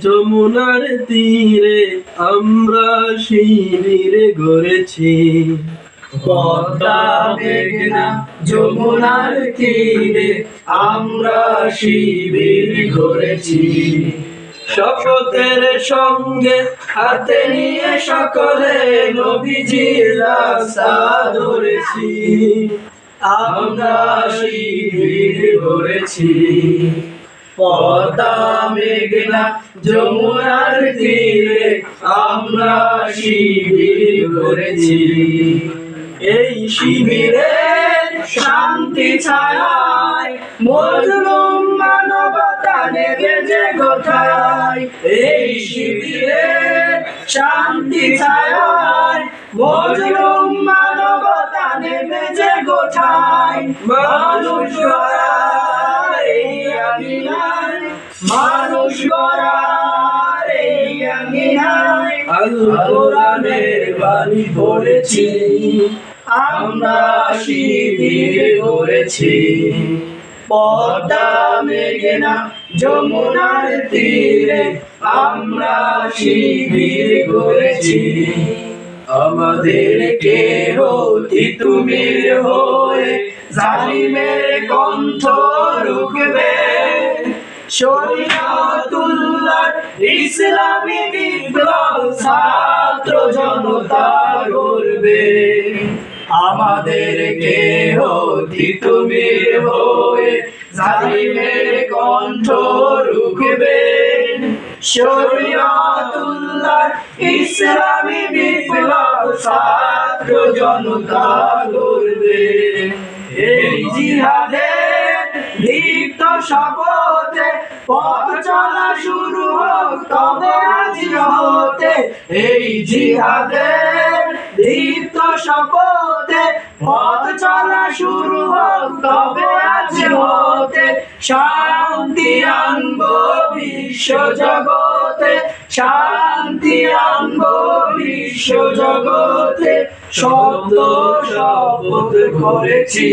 যমুনার তীরে আমরা শিবির গড়েছি। পদ্মা মেঘনা যমুনার তীরে আমরা শিবির গড়েছি। শপথের সঙ্গে হাতে নিয়ে সকলে নবীজির রাস্তা ধরেছি। আমরা শিবির গড়েছি। পদ্মা মেঘনা যমুনার তীরে আমরা শিবির গড়েছি। এই শিবিরে শান্তি ছায়ায় মজলুম মানবতা নেবে যে কোথায়। এই শিবিরে শান্তি ছায়ায় মজলুম মানবতা নেবে যে কোথায়। মানুষ গড়ার এই আঙিনায়, মানুষ গড়ার এই আঙিনায় আল কোরআনের বাণী পড়েছি। আমরা শিবির গড়েছি। পদ্মা মেঘনা যমুনার তীরে আমরা শিবির গড়েছি। আমাদেরকে তিতুমির হয়ে জালিমের কণ্ঠ রুখবে। শরীয়তুল্লাহর ইসলামী বিপ্লব ছাত্র জনতা গড়বে। আমাদেরকে তিতুমির হয়ে জালিমের কণ্ঠ রুখবে। শরীয়তুল্লাহর ইসলামী বিপ্লব ছাত্র জনতা গড়বে। এই জিহাদের লিপ্ত শপথে পথ চলা শুরু হোক তবে আজ হতে। এই জিহাদের লিপ্ত শপথে পথ চলা শুরু হোক তবে আজ হতে। শান্তি আনবো বিশ্ব জগতে, শান্তি আনবো বিশ্ব জগতে। শব্দ শপথ করেছি,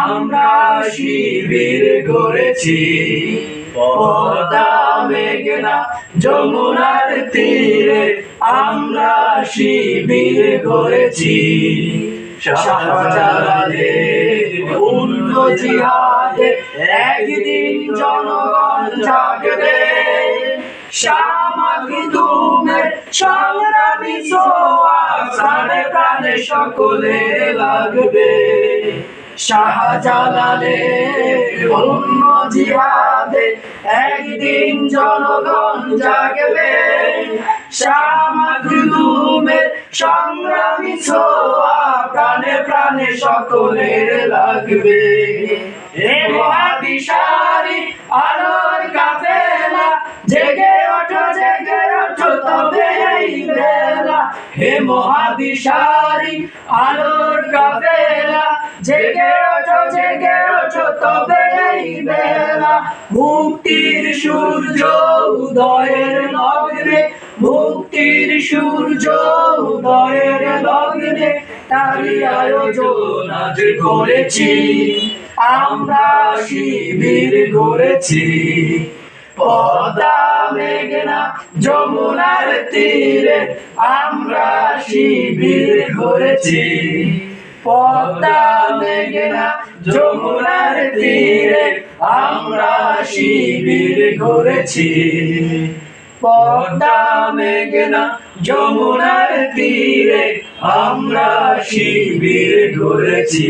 আমরা শিবির গড়েছি। পদ্মা মেঘনা যমুনার তীরে আমরা শিবির গড়েছি। শাহজালালের পূর্ণ জিহাদে একদিন জনগণ জাগবে। শাহ মাখদুমের সংগ্রামী ছোঁয়া প্রাণে প্রাণে সকলে লাগবে। শাহজালালের পূর্ণ জিহাদে একদিন জনগণ জাগবে। শাহ মাখদুমের সংগ্রামী ছোঁয়া প্রাণে প্রাণে সকলের লাগবে। হে মহাদিশারি আলোর কাফেলা জেগে ওঠো তবে এই বেলা। হে মহাদিশারি আলোর কাফেলা জেগে ওঠো তবে এই বেলা। মুক্তির সূর্য উদয়ের লগ্নে, মুক্তির সূর্য উদয়ের লগ্নে তারই আয়োজন আজ করেছি। আমরা শিবির গড়েছি। পদ্মা মেঘনা যমুনার তীরে আমরা শিবির গড়েছি। পদ্মা মেঘনা যমুনার তীরে আমরা শিবির গড়েছি। পদ্মা মেঘনা যমুনার তীরে আমরা শিবির গড়েছি।